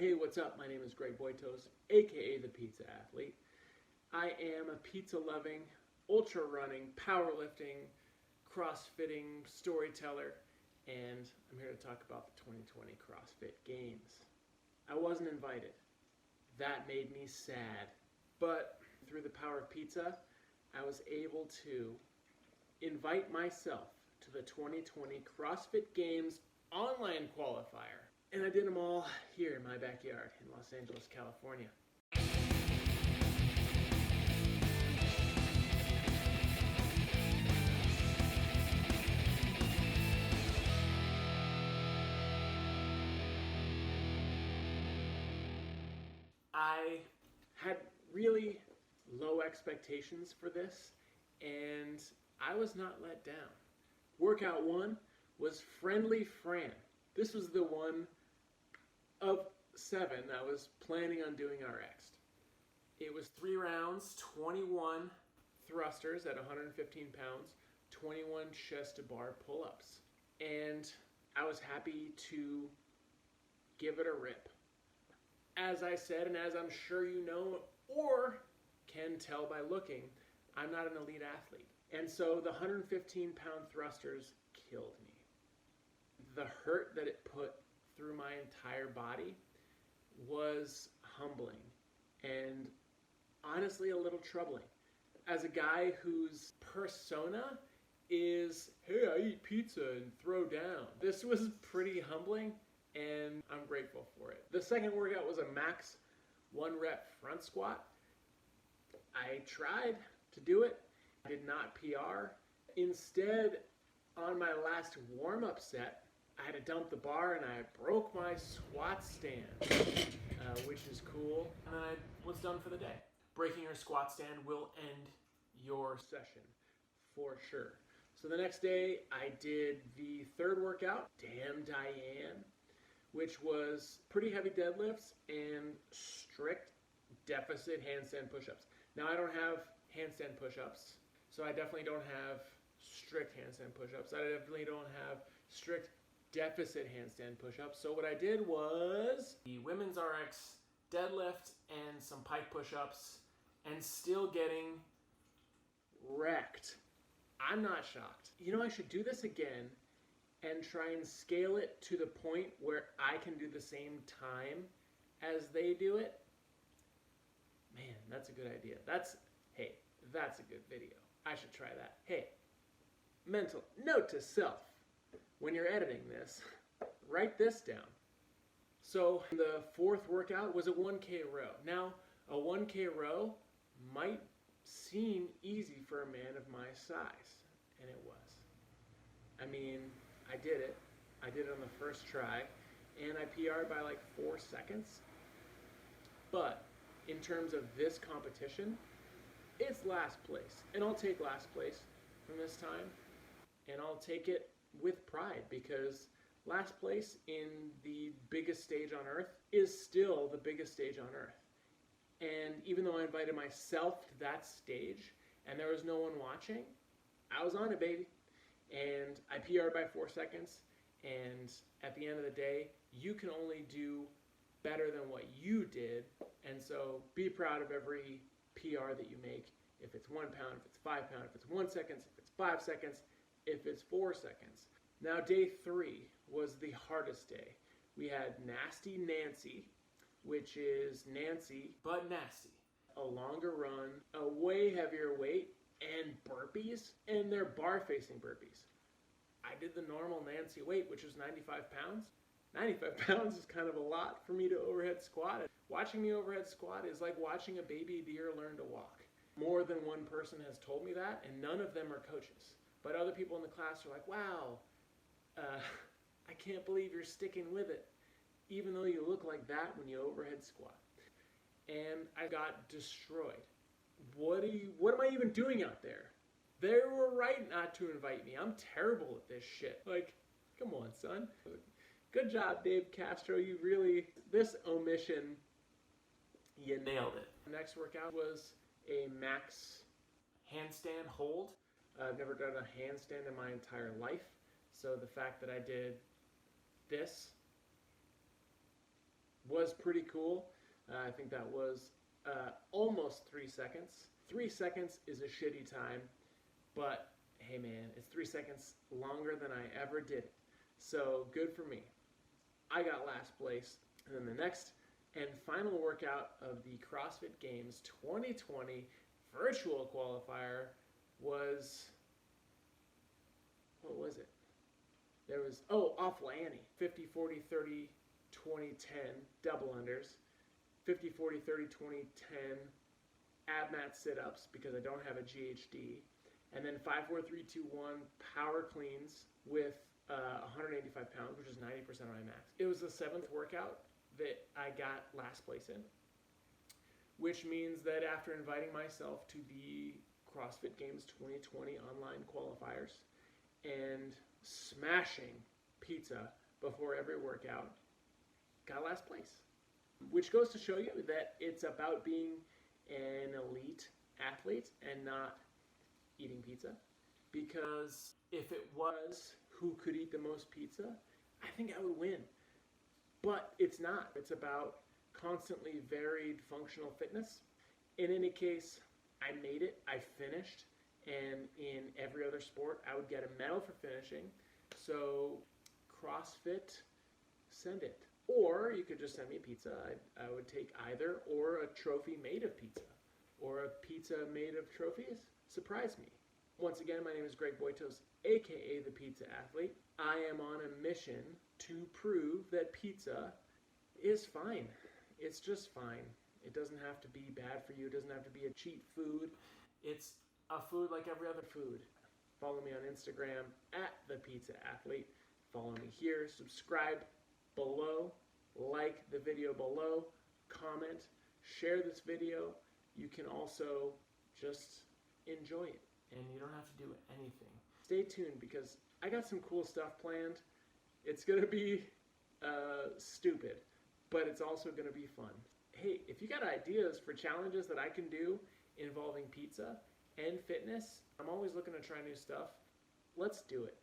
Hey, what's up? My name is Greg Boitos, aka the Pizza Athlete. I am a pizza-loving, ultra-running, powerlifting, crossfitting storyteller, and I'm here to talk about the 2020 CrossFit Games. I wasn't invited. That made me sad. But through the power of pizza, I was able to invite myself to the 2020 CrossFit Games Online Qualifier. And I did them all here in my backyard in Los Angeles, California. I had really low expectations for this, and I was not let down. Workout 1 was Friendly Fran. This was the one of 7 I was planning on doing RX. It was 3 rounds, 21 thrusters at 115 pounds, 21 chest to bar pull-ups. And I was happy to give it a rip. As I said, and as I'm sure you know or can tell by looking, I'm not an elite athlete. And so the 115-pound thrusters killed me. The hurt that it put through my entire body was humbling and honestly a little troubling. As a guy whose persona is, hey, I eat pizza and throw down, this was pretty humbling, and I'm grateful for it. The second workout was a max 1 rep front squat. I tried to do it. I did not PR. Instead, on my last warm-up set, I had to dump the bar and I broke my squat stand, which is cool. And then I was done for the day. Breaking your squat stand will end your session for sure. So the next day I did the third workout, Damn Diane, which was pretty heavy deadlifts and strict deficit handstand pushups. Now I don't have handstand pushups, so I definitely don't have strict handstand pushups. I definitely don't have strict deficit handstand pushups. So what I did was the women's RX deadlift and some pike pushups and still getting wrecked. I'm not shocked. You know, I should do this again and try and scale it to the point where I can do the same time as they do it. Man, that's a good idea. That's a good video. I should try that. Hey, mental note to self. When you're editing this, write this down. So the fourth workout was a 1K row. Now, a 1K row might seem easy for a man of my size, and it was. I mean, I did it. I did it on the first try, and I PR'd by like 4 seconds. But in terms of this competition, it's last place. And I'll take last place from this time, and I'll take it with pride, because last place in the biggest stage on earth is still the biggest stage on earth. And even though I invited myself to that stage and there was no one watching, I was on it, baby. And I PR'd by 4 seconds, and at the end of the day, you can only do better than what you did. And so be proud of every PR that you make. If it's 1 pound, if it's 5 pound, if it's 1 second, if it's 5 seconds, if it's 4 seconds. Now day 3 was the hardest day. We had Nasty Nancy, which is Nancy but nasty. A longer run, a way heavier weight, and burpees, and they're bar facing burpees. I did the normal Nancy weight, which was 95 pounds. 95 pounds is kind of a lot for me to overhead squat. Watching me overhead squat is like watching a baby deer learn to walk. More than one person has told me that, and none of them are coaches. But other people in the class are like, wow, I can't believe you're sticking with it, even though you look like that when you overhead squat. And I got destroyed. What am I even doing out there? They were right not to invite me. I'm terrible at this shit. Like, come on, son. Good job, Dave Castro. You really, this omission, you nailed it. The next workout was a max handstand hold. I've never done a handstand in my entire life. So the fact that I did this was pretty cool. I think that was almost 3 seconds. 3 seconds is a shitty time, but hey man, it's 3 seconds longer than I ever did it. So good for me. I got last place. And then the next and final workout of the CrossFit Games 2020 virtual qualifier was, what was it? There was, Awful Annie, 50, 40, 30, 20, 10, double unders, 50, 40, 30, 20, 10, abmat sit-ups because I don't have a GHD, and then 5, 4, 3, 2, 1 power cleans with 185 pounds, which is 90% of my max. It was the 7th workout that I got last place in, which means that after inviting myself to the CrossFit Games 2020 online qualifiers and smashing pizza before every workout, got last place. Which goes to show you that it's about being an elite athlete and not eating pizza. Because if it was who could eat the most pizza, I think I would win. But it's not. It's about constantly varied functional fitness. In any case, I made it. I finished. And in every other sport, I would get a medal for finishing. So CrossFit, send it. Or you could just send me a pizza. I would take either, or a trophy made of pizza. Or a pizza made of trophies. Surprise me. Once again, my name is Greg Boitos, aka the Pizza Athlete. I am on a mission to prove that pizza is fine. It's just fine. It doesn't have to be bad for you. It doesn't have to be a cheap food. It's a food like every other food. Follow me on Instagram at the Pizza Athlete. Follow me here. Subscribe below. Like the video below. Comment. Share this video. You can also just enjoy it. And you don't have to do anything. Stay tuned because I got some cool stuff planned. It's going to be stupid, but it's also going to be fun. Hey, if you got ideas for challenges that I can do involving pizza and fitness, I'm always looking to try new stuff. Let's do it.